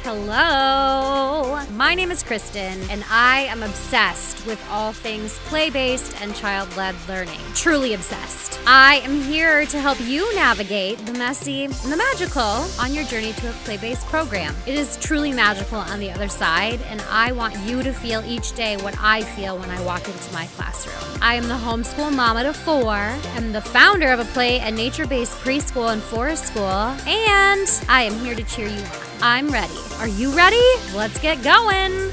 Hello! My name is Kristen, and I am obsessed with all things play-based and child-led learning. Truly obsessed. I am here to help you navigate the messy and the magical on your journey to a play-based program. It is truly magical on the other side, and I want you to feel each day what I feel when I walk into my classroom. I am the homeschool mama to 4. I'm the founder of a play and nature-based preschool and forest school, and I am here to cheer you on. I'm ready. Are you ready? Let's get going.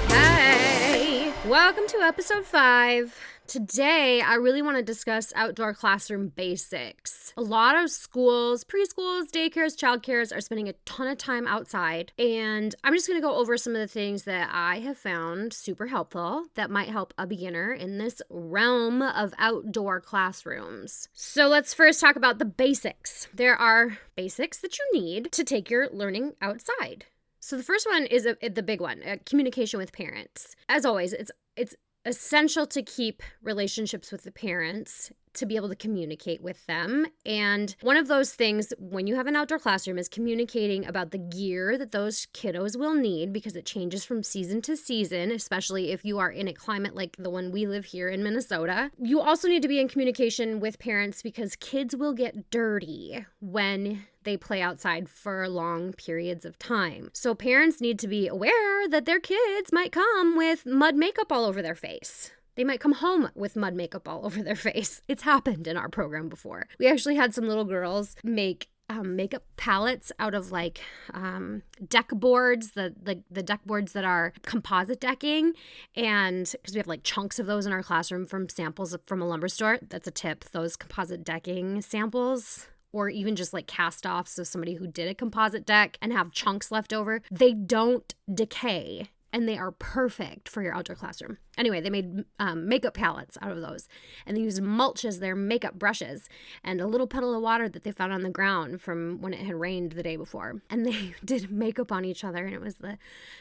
Hey, welcome to episode 5. Today, I really want to discuss outdoor classroom basics. A lot of schools, preschools, daycares, childcares are spending a ton of time outside, and I'm just going to go over some of the things that I have found super helpful that might help a beginner in this realm of outdoor classrooms. So let's first talk about the basics. There are basics that you need to take your learning outside. So the first one is the big one, communication with parents. As always, it's essential to keep relationships with the parents, to be able to communicate with them. And one of those things when you have an outdoor classroom is communicating about the gear that those kiddos will need, because it changes from season to season, especially if you are in a climate like the one we live here in Minnesota. You also need to be in communication with parents because kids will get dirty when they play outside for long periods of time. So parents need to be aware that their kids might come with mud makeup all over their face. They might come home with mud makeup all over their face. It's happened in our program before. We actually had some little girls make makeup palettes out of deck boards, the deck boards that are composite decking, and because we have chunks of those in our classroom from samples from a lumber store. That's a tip. Those composite decking samples, or even just cast-offs of somebody who did a composite deck and have chunks left over, they don't decay. And they are perfect for your outdoor classroom. Anyway, they made makeup palettes out of those. And they used mulch as their makeup brushes and a little puddle of water that they found on the ground from when it had rained the day before. And they did makeup on each other, and it was the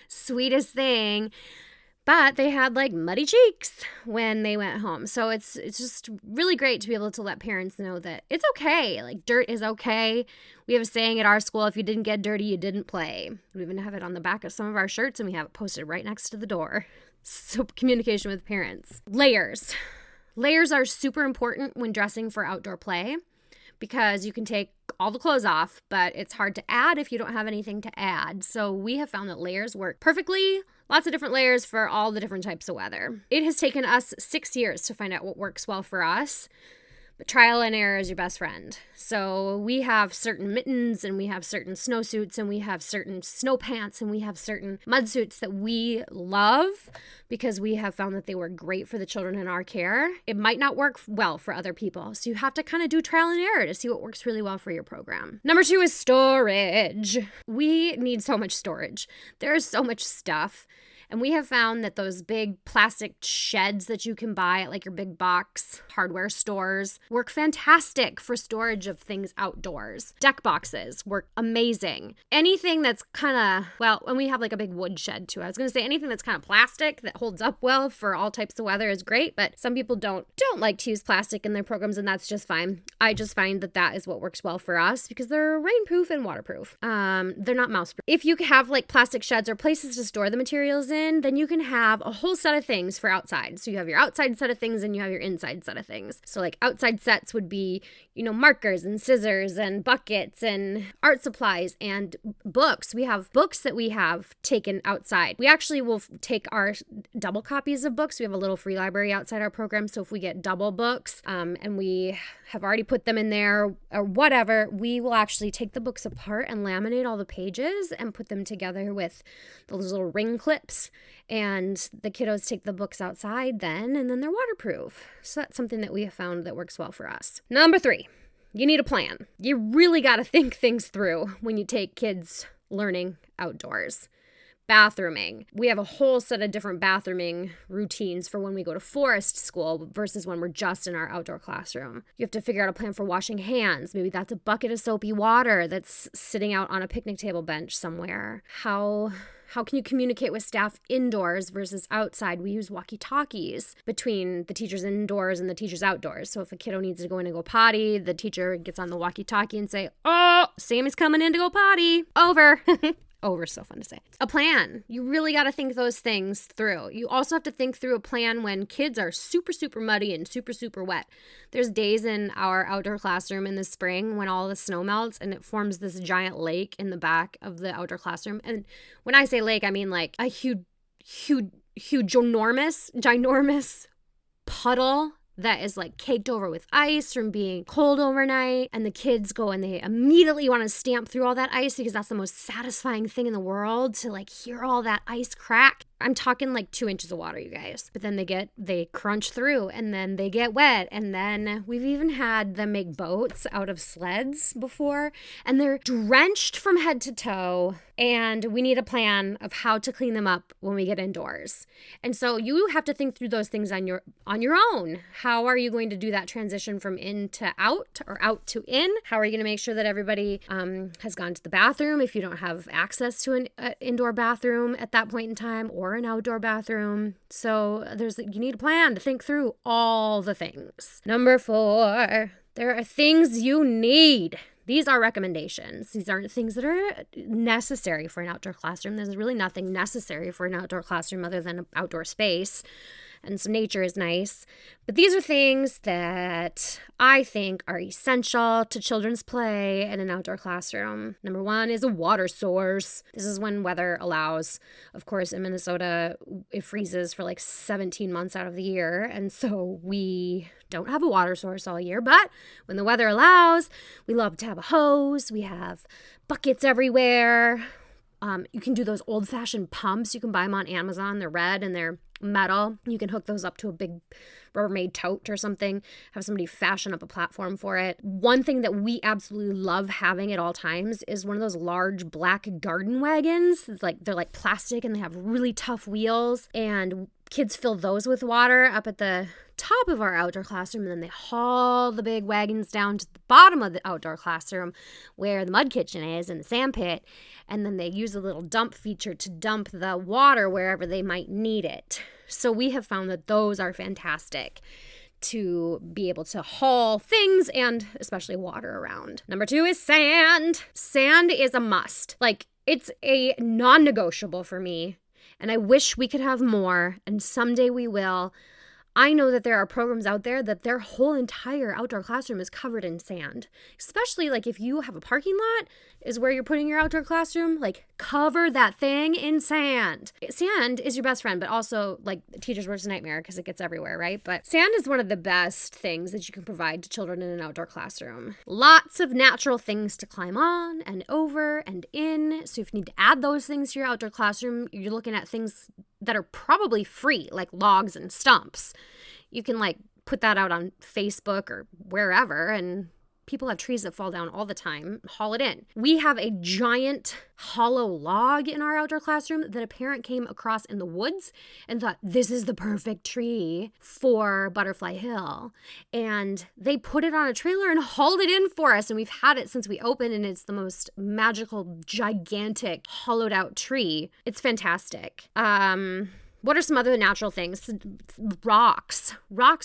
sweetest thing. But they had muddy cheeks when they went home. So it's just really great to be able to let parents know that it's okay. Dirt is okay. We have a saying at our school, if you didn't get dirty, you didn't play. We even have it on the back of some of our shirts, and we have it posted right next to the door. So communication with parents. Layers. Layers are super important when dressing for outdoor play, because you can take all the clothes off, but it's hard to add if you don't have anything to add. So we have found that layers work perfectly. Lots of different layers for all the different types of weather. It has taken us 6 years to find out what works well for us. But trial and error is your best friend. So we have certain mittens, and we have certain snowsuits, and we have certain snow pants, and we have certain mud suits that we love because we have found that they work great for the children in our care. It might not work well for other people. So you have to kind of do trial and error to see what works really well for your program. Number 2 is storage. We need so much storage. There is so much stuff. And we have found that those big plastic sheds that you can buy at your big box hardware stores work fantastic for storage of things outdoors. Deck boxes work amazing. Anything that's and we have a big wood shed too. I was going to say anything that's kind of plastic that holds up well for all types of weather is great, but some people don't like to use plastic in their programs, and that's just fine. I just find that is what works well for us because they're rainproof and waterproof. They're not mouseproof. If you have plastic sheds or places to store the materials in, then you can have a whole set of things for outside. So you have your outside set of things and you have your inside set of things. So outside sets would be, markers and scissors and buckets and art supplies and books. We have books that we have taken outside. We actually will take our double copies of books. We have a little free library outside our program. So if we get double books and we have already put them in there or whatever, we will actually take the books apart and laminate all the pages and put them together with those little ring clips. And the kiddos take the books outside then, and then they're waterproof. So that's something that we have found that works well for us. Number 3, you need a plan. You really got to think things through when you take kids learning outdoors. Bathrooming. We have a whole set of different bathrooming routines for when we go to forest school versus when we're just in our outdoor classroom. You have to figure out a plan for washing hands. Maybe that's a bucket of soapy water that's sitting out on a picnic table bench somewhere. How can you communicate with staff indoors versus outside? We use walkie-talkies between the teachers indoors and the teachers outdoors. So if a kiddo needs to go in and go potty, the teacher gets on the walkie-talkie and say, "Oh, Sammy's coming in to go potty. Over." Over, so fun to say. A plan. You really got to think those things through. You also have to think through a plan when kids are super, super muddy and super, super wet. There's days in our outdoor classroom in the spring when all the snow melts and it forms this giant lake in the back of the outdoor classroom. And when I say lake, I mean like a ginormous puddle that is like caked over with ice from being cold overnight. And the kids go and they immediately want to stamp through all that ice because that's the most satisfying thing in the world, to like hear all that ice crack. I'm talking like 2 inches of water, you guys. But then they crunch through and then they get wet. And then we've even had them make boats out of sleds before. And they're drenched from head to toe. And we need a plan of how to clean them up when we get indoors. And so you have to think through those things on your own. How are you going to do that transition from in to out or out to in? How are you going to make sure that everybody has gone to the bathroom if you don't have access to an indoor bathroom at that point in time, or an outdoor bathroom? So you need a plan to think through all the things. Number 4, there are things you need. These are recommendations. These aren't things that are necessary for an outdoor classroom. There's really nothing necessary for an outdoor classroom other than an outdoor space. And so nature is nice. But these are things that I think are essential to children's play in an outdoor classroom. Number 1 is a water source. This is when weather allows. Of course, in Minnesota, it freezes for like 17 months out of the year. And so we don't have a water source all year. But when the weather allows, we love to have a hose. We have buckets everywhere. You can do those old-fashioned pumps. You can buy them on Amazon. They're red and they're metal. You can hook those up to a big Rubbermaid tote or something. Have somebody fashion up a platform for it. One thing that we absolutely love having at all times is one of those large black garden wagons. They're like plastic and they have really tough wheels, and kids fill those with water up at the top of our outdoor classroom, and then they haul the big wagons down to the bottom of the outdoor classroom where the mud kitchen is and the sand pit, and then they use a little dump feature to dump the water wherever they might need it. So we have found that those are fantastic to be able to haul things and especially water around. Number 2 is sand. Sand is a must. Like, it's a non-negotiable for me, and I wish we could have more, and someday we will. I know that there are programs out there that their whole entire outdoor classroom is covered in sand. Especially like if you have a parking lot is where you're putting your outdoor classroom, like cover that thing in sand. Sand is your best friend, but also like teacher's worst nightmare because it gets everywhere, right? But sand is one of the best things that you can provide to children in an outdoor classroom. Lots of natural things to climb on and over and in. So if you need to add those things to your outdoor classroom, you're looking at things that are probably free, like logs and stumps. You can like put that out on Facebook or wherever, and people have trees that fall down all the time. Haul it in. We have a giant hollow log in our outdoor classroom that a parent came across in the woods and thought, this is the perfect tree for Butterfly Hill. And they put it on a trailer and hauled it in for us. And we've had it since we opened, and it's the most magical, gigantic, hollowed out tree. It's fantastic. What are some other natural things? Rocks,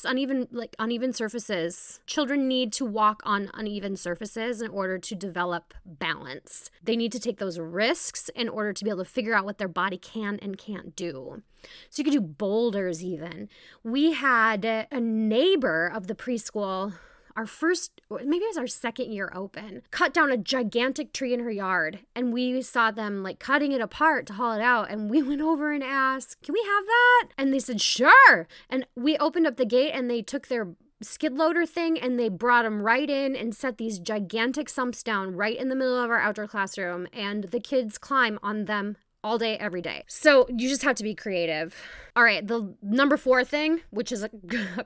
uneven surfaces. Children need to walk on uneven surfaces in order to develop balance. They need to take those risks in order to be able to figure out what their body can and can't do. So you could do boulders even. We had a neighbor of the preschool, maybe it was our second year open, cut down a gigantic tree in her yard, and we saw them like cutting it apart to haul it out, and we went over and asked, can we have that? And they said, sure. And we opened up the gate and they took their skid loader thing and they brought them right in and set these gigantic stumps down right in the middle of our outdoor classroom, and the kids climb on them all day, every day. So you just have to be creative. All right, the number 4 thing, which is a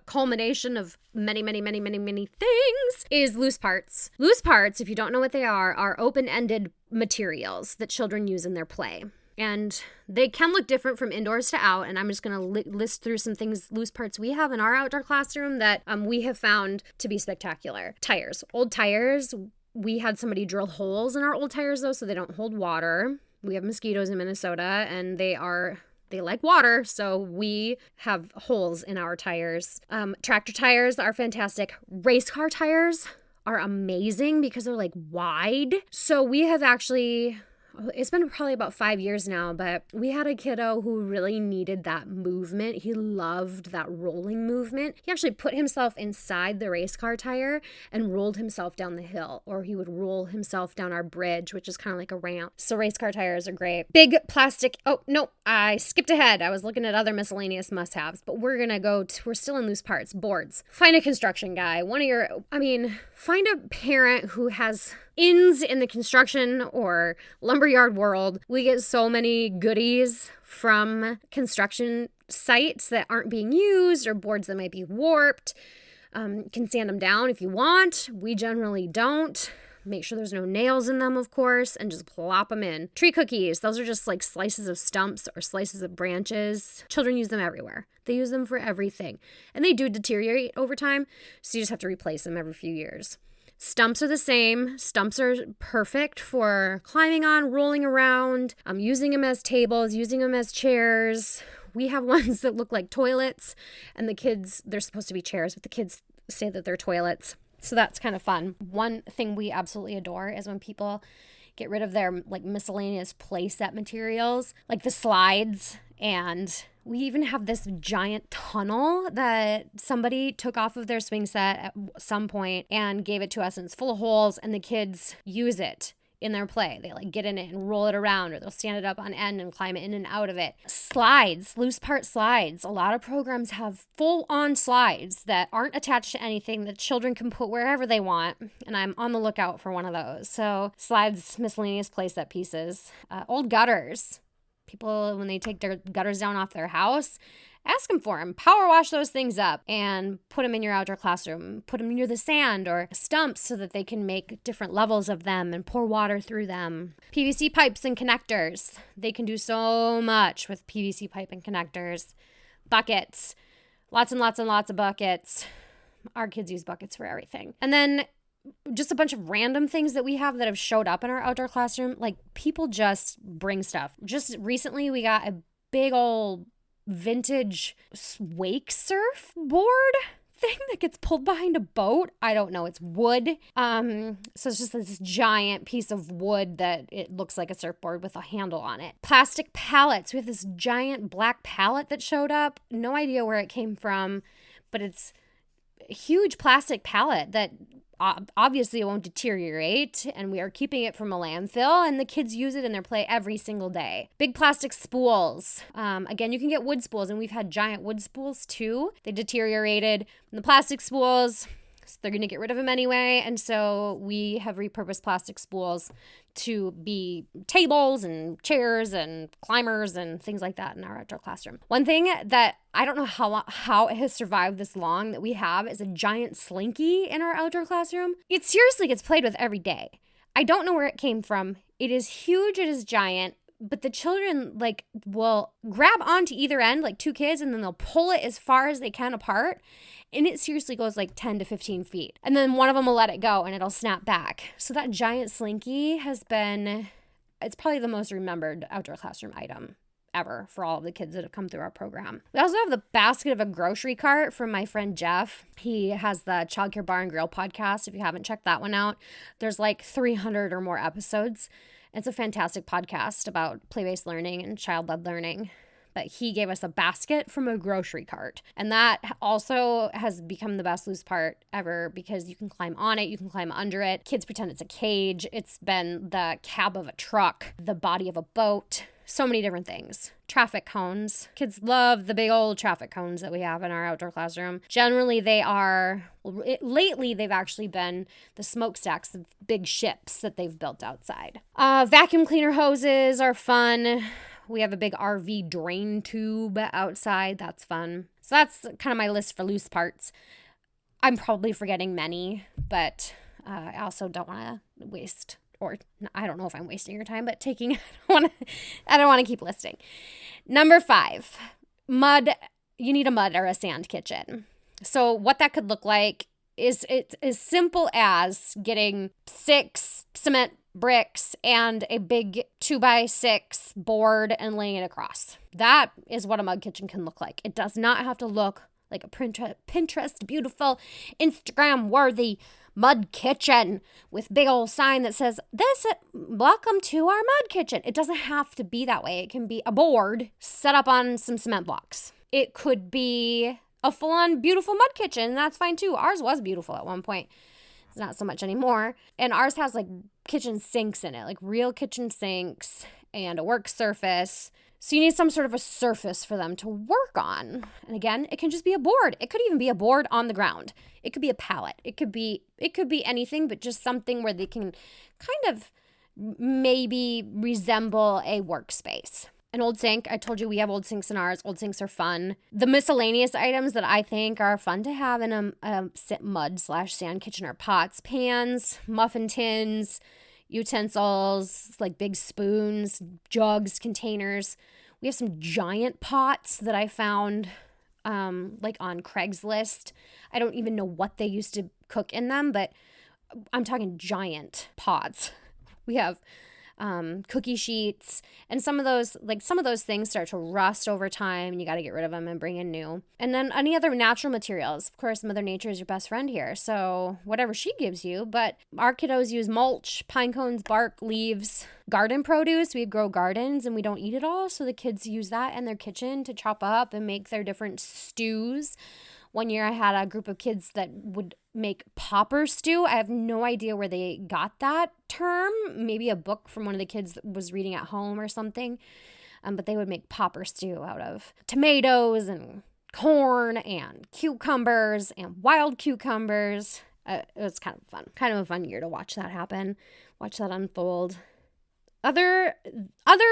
culmination of many things, is loose parts. Loose parts, if you don't know what they are open-ended materials that children use in their play. And they can look different from indoors to out. And I'm just going to list through some things, loose parts we have in our outdoor classroom that we have found to be spectacular. Tires. Old tires. We had somebody drill holes in our old tires, though, so they don't hold water. We have mosquitoes in Minnesota, and they like water, so we have holes in our tires. Tractor tires are fantastic. Race car tires are amazing because they're like wide. So we have actually, it's been probably about 5 years now, but we had a kiddo who really needed that movement. He loved that rolling movement. He actually put himself inside the race car tire and rolled himself down the hill, or he would roll himself down our bridge, which is kind of like a ramp. So race car tires are great. Big plastic. Oh, no, I skipped ahead. I was looking at other miscellaneous must-haves, but we're still in loose parts. Boards. Find a construction guy. Find a parent who has ins in the construction or lumberyard world. We get so many goodies from construction sites that aren't being used or boards that might be warped. Can sand them down if you want. We generally don't. Make sure there's no nails in them, of course, and just plop them in. Tree cookies. Those are just like slices of stumps or slices of branches. Children use them everywhere. They use them for everything. And they do deteriorate over time, so you just have to replace them every few years. Stumps are the same. Stumps are perfect for climbing on, rolling around, using them as tables, using them as chairs. We have ones that look like toilets, and the kids, they're supposed to be chairs, but the kids say that they're toilets. So that's kind of fun. One thing we absolutely adore is when people get rid of their like miscellaneous playset materials, like the slides. And we even have this giant tunnel that somebody took off of their swing set at some point and gave it to us, and it's full of holes, and the kids use it in their play. They like get in it and roll it around, or they'll stand it up on end and climb in and out of it. Slides, loose part slides. A lot of programs have full-on slides that aren't attached to anything that children can put wherever they want, and I'm on the lookout for one of those. So slides, miscellaneous playset pieces. Old gutters. People, when they take their gutters down off their house, ask them for them. Power wash those things up and put them in your outdoor classroom. Put them near the sand or stumps so that they can make different levels of them and pour water through them. PVC pipes and connectors. They can do so much with PVC pipe and connectors. Buckets. Lots and lots and lots of buckets. Our kids use buckets for everything. And then just a bunch of random things that we have that have showed up in our outdoor classroom. Like, people just bring stuff. Just recently, we got a big old vintage wake surf board thing that gets pulled behind a boat. I don't know. It's wood. So it's just this giant piece of wood that it looks like a surfboard with a handle on it. Plastic pallets. We have this giant black pallet that showed up. No idea where it came from, but it's a huge plastic pallet that obviously it won't deteriorate, and we are keeping it from a landfill, and the kids use it in their play every single day. Big plastic spools. Again, you can get wood spools, and we've had giant wood spools too. They deteriorated. And the plastic spools, so they're going to get rid of them anyway, and so we have repurposed plastic spools to be tables and chairs and climbers and things like that in our outdoor classroom. One thing that I don't know how it has survived this long that we have is a giant slinky in our outdoor classroom. It seriously gets played with every day. I don't know where it came from. It is huge, it is giant, but the children will grab onto either end, like two kids, and then they'll pull it as far as they can apart. And it seriously goes like 10 to 15 feet. And then one of them will let it go and it'll snap back. So that giant slinky it's probably the most remembered outdoor classroom item ever for all of the kids that have come through our program. We also have the basket of a grocery cart from my friend Jeff. He has the Childcare Bar and Grill podcast. If you haven't checked that one out, there's like 300 or more episodes. It's a fantastic podcast about play-based learning and child-led learning. But he gave us a basket from a grocery cart. And that also has become the best loose part ever because you can climb on it, you can climb under it. Kids pretend it's a cage. It's been the cab of a truck, the body of a boat, so many different things. Traffic cones. Kids love the big old traffic cones that we have in our outdoor classroom. Generally, lately they've actually been the smokestacks of big ships that they've built outside. Vacuum cleaner hoses are fun. We have a big RV drain tube outside. That's fun. So that's kind of my list for loose parts. I'm probably forgetting many, but I also don't want to waste or I don't know if I'm wasting your time, but taking, I don't want to keep listing. Number 5, mud. You need a mud or a sand kitchen. So what that could look like is it's as simple as getting 6 cement bricks and a big 2x6 board and laying it across. That is what a mud kitchen can look like. It does not have to look like a Pinterest beautiful, Instagram worthy mud kitchen with big old sign that says, welcome to our mud kitchen. It doesn't have to be that way. It can be a board set up on some cement blocks. It could be a full-on beautiful mud kitchen. That's fine too. Ours was beautiful at one point. It's not so much anymore. And ours has like kitchen sinks in it, like real kitchen sinks and a work surface. So you need some sort of a surface for them to work on. And again, it can just be a board. It could even be a board on the ground. It could be a pallet. It could be anything, but just something where they can kind of maybe resemble a workspace. An old sink. I told you we have old sinks in ours. Old sinks are fun. The miscellaneous items that I think are fun to have in a mud/sand kitchen are pots, pans, muffin tins, utensils, like big spoons, jugs, containers. We have some giant pots that I found like on Craigslist. I don't even know what they used to cook in them, but I'm talking giant pots. We have cookie sheets, and some of those things start to rust over time, and you got to get rid of them and bring in new. And then any other natural materials. Of course, Mother Nature is your best friend here, so whatever she gives you. But our kiddos use mulch, pine cones, bark, leaves, garden produce. We grow gardens, and we don't eat it all, so the kids use that in their kitchen to chop up and make their different stews. One year I had a group of kids that would make popper stew. I have no idea where they got that term. Maybe a book from one of the kids that was reading at home or something. But they would make popper stew out of tomatoes and corn and cucumbers and wild cucumbers. It was kind of a fun year to watch that happen, watch that unfold. Other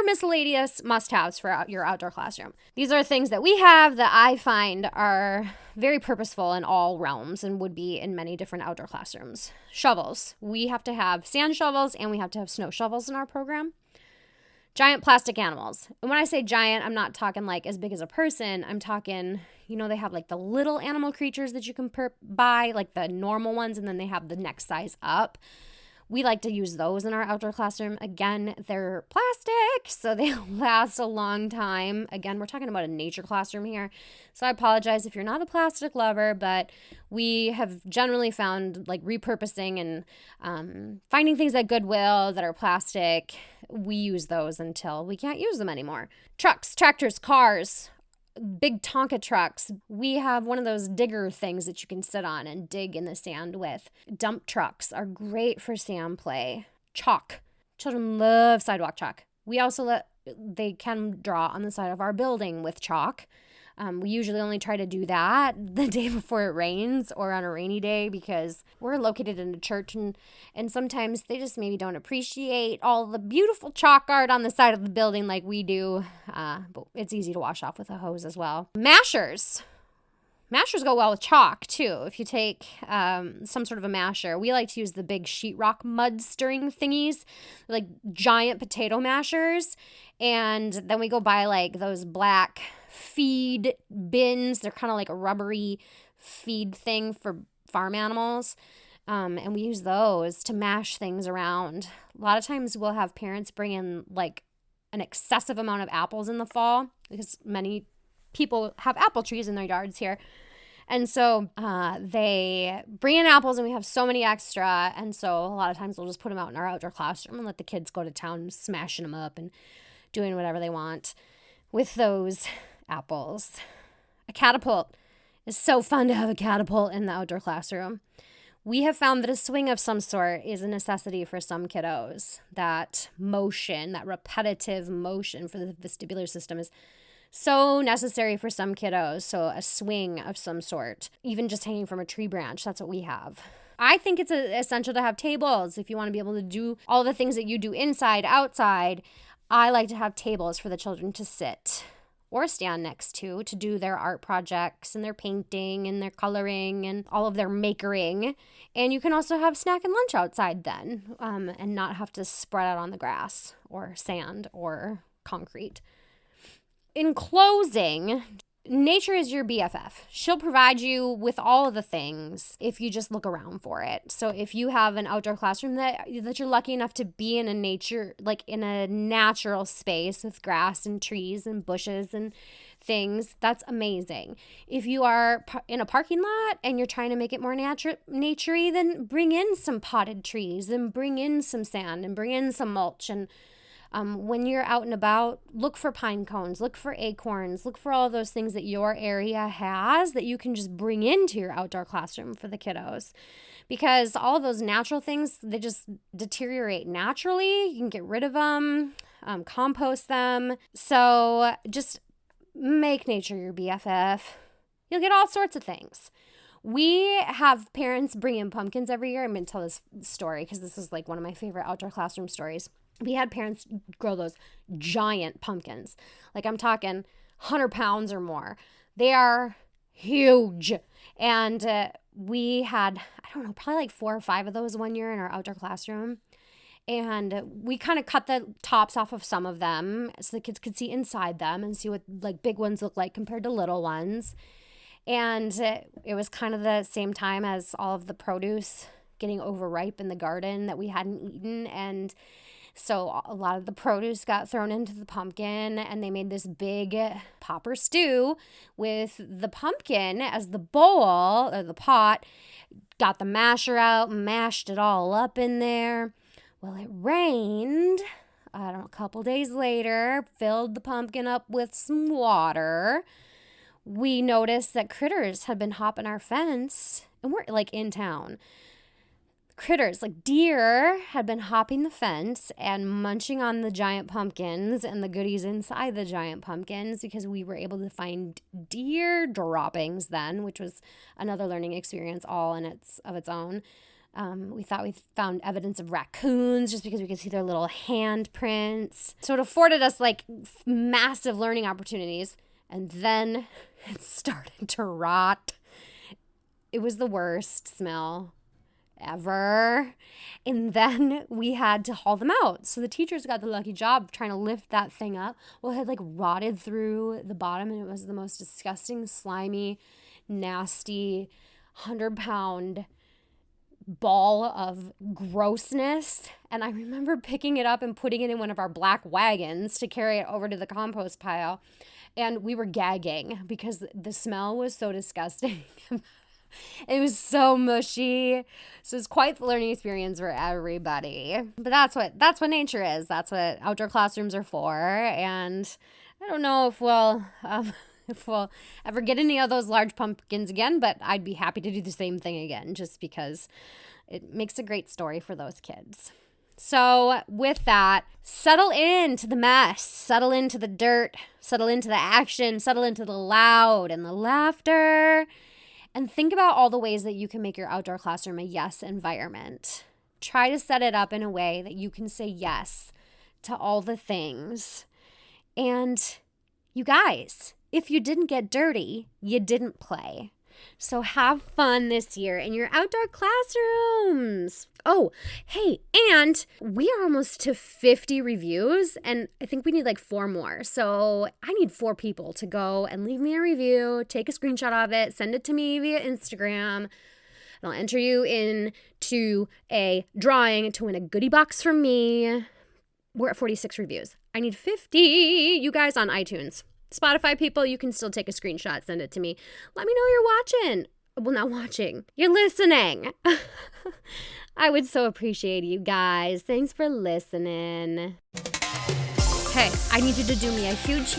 miscellaneous must-haves for your outdoor classroom. These are things that we have that I find are very purposeful in all realms and would be in many different outdoor classrooms. Shovels. We have to have sand shovels and we have to have snow shovels in our program. Giant plastic animals. And when I say giant, I'm not talking like as big as a person. I'm talking, they have like the little animal creatures that you can buy, like the normal ones, and then they have the next size up. We like to use those in our outdoor classroom. Again, they're plastic, so they last a long time. Again, we're talking about a nature classroom here. So I apologize if you're not a plastic lover, but we have generally found like repurposing and finding things at Goodwill that are plastic. We use those until we can't use them anymore. Trucks, tractors, cars, big Tonka trucks. We have one of those digger things that you can sit on and dig in the sand with. Dump trucks are great for sand play. Chalk. Children love sidewalk chalk. We also they can draw on the side of our building with chalk. We usually only try to do that the day before it rains or on a rainy day because we're located in a church and sometimes they just maybe don't appreciate all the beautiful chalk art on the side of the building like we do. But it's easy to wash off with a hose as well. Mashers. Mashers go well with chalk too. If you take some sort of a masher, we like to use the big sheetrock mud stirring thingies, like giant potato mashers. And then we go buy like those black feed bins. They're kind of like a rubbery feed thing for farm animals. And we use those to mash things around. A lot of times we'll have parents bring in like an excessive amount of apples in the fall because many people have apple trees in their yards here. And so they bring in apples and we have so many extra. And so a lot of times we'll just put them out in our outdoor classroom and let the kids go to town smashing them up and doing whatever they want with those apples. A catapult. It's so fun to have a catapult in the outdoor classroom. We have found that a swing of some sort is a necessity for some kiddos. That motion, that repetitive motion for the vestibular system is so necessary for some kiddos. So a swing of some sort, even just hanging from a tree branch, that's what we have. I think it's essential to have tables if you want to be able to do all the things that you do inside, outside. I like to have tables for the children to sit or stand next to do their art projects and their painting and their coloring and all of their makering. And you can also have snack and lunch outside then, and not have to spread out on the grass or sand or concrete. In closing, nature is your BFF. She'll provide you with all of the things if you just look around for it. So if you have an outdoor classroom that you're lucky enough to be in a nature, like in a natural space with grass and trees and bushes and things, that's amazing. If you are in a parking lot and you're trying to make it more naturey, then bring in some potted trees and bring in some sand and bring in some mulch. And when you're out and about, look for pine cones, look for acorns, look for all those things that your area has that you can just bring into your outdoor classroom for the kiddos. Because all of those natural things, they just deteriorate naturally. You can get rid of them, compost them. So just make nature your BFF. You'll get all sorts of things. We have parents bring in pumpkins every year. I'm going to tell this story because this is like one of my favorite outdoor classroom stories. We had parents grow those giant pumpkins. Like I'm talking 100 pounds or more. They are huge. And we had, I don't know, probably like 4 or 5 of those one year in our outdoor classroom. And we kind of cut the tops off of some of them so the kids could see inside them and see what like big ones look like compared to little ones. And it was kind of the same time as all of the produce getting overripe in the garden that we hadn't eaten. And so a lot of the produce got thrown into the pumpkin, and they made this big popper stew with the pumpkin as the bowl or the pot, got the masher out, mashed it all up in there. Well, it rained, I don't know, a couple days later, filled the pumpkin up with some water. We noticed that critters had been hopping our fence, and we're like in town. Critters, like deer, had been hopping the fence and munching on the giant pumpkins and the goodies inside the giant pumpkins because we were able to find deer droppings then, which was another learning experience all in its own. We thought we found evidence of raccoons just because we could see their little handprints. So it afforded us like massive learning opportunities. And then it started to rot. It was the worst smell ever. And then we had to haul them out. So the teachers got the lucky job of trying to lift that thing up. Well, it had like rotted through the bottom, and it was the most disgusting, slimy, nasty, 100-pound ball of grossness. And I remember picking it up and putting it in one of our black wagons to carry it over to the compost pile. And we were gagging because the smell was so disgusting. It was so mushy. So it's quite the learning experience for everybody. But that's what nature is. That's what outdoor classrooms are for. And I don't know if we'll ever get any of those large pumpkins again, but I'd be happy to do the same thing again just because it makes a great story for those kids. So with that, settle into the mess, settle into the dirt, settle into the action, settle into the loud and the laughter. And think about all the ways that you can make your outdoor classroom a yes environment. Try to set it up in a way that you can say yes to all the things. And you guys, if you didn't get dirty, you didn't play. So have fun this year in your outdoor classrooms. Oh, hey, and we are almost to 50 reviews, and I think we need like 4 more. So I need 4 people to go and leave me a review, take a screenshot of it, send it to me via Instagram, and I'll enter you into a drawing to win a goodie box from me. We're at 46 reviews. I need 50 you guys on iTunes. Spotify people, you can still take a screenshot, send it to me. Let me know you're watching. Well, not watching. You're listening. I would so appreciate you guys. Thanks for listening. Hey, I need you to do me a huge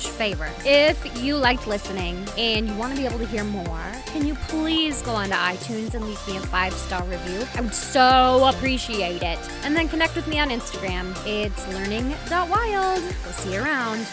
favor. If you liked listening and you want to be able to hear more, can you please go onto iTunes and leave me a 5-star review? I would so appreciate it. And then connect with me on Instagram. It's learning.wild. We'll see you around.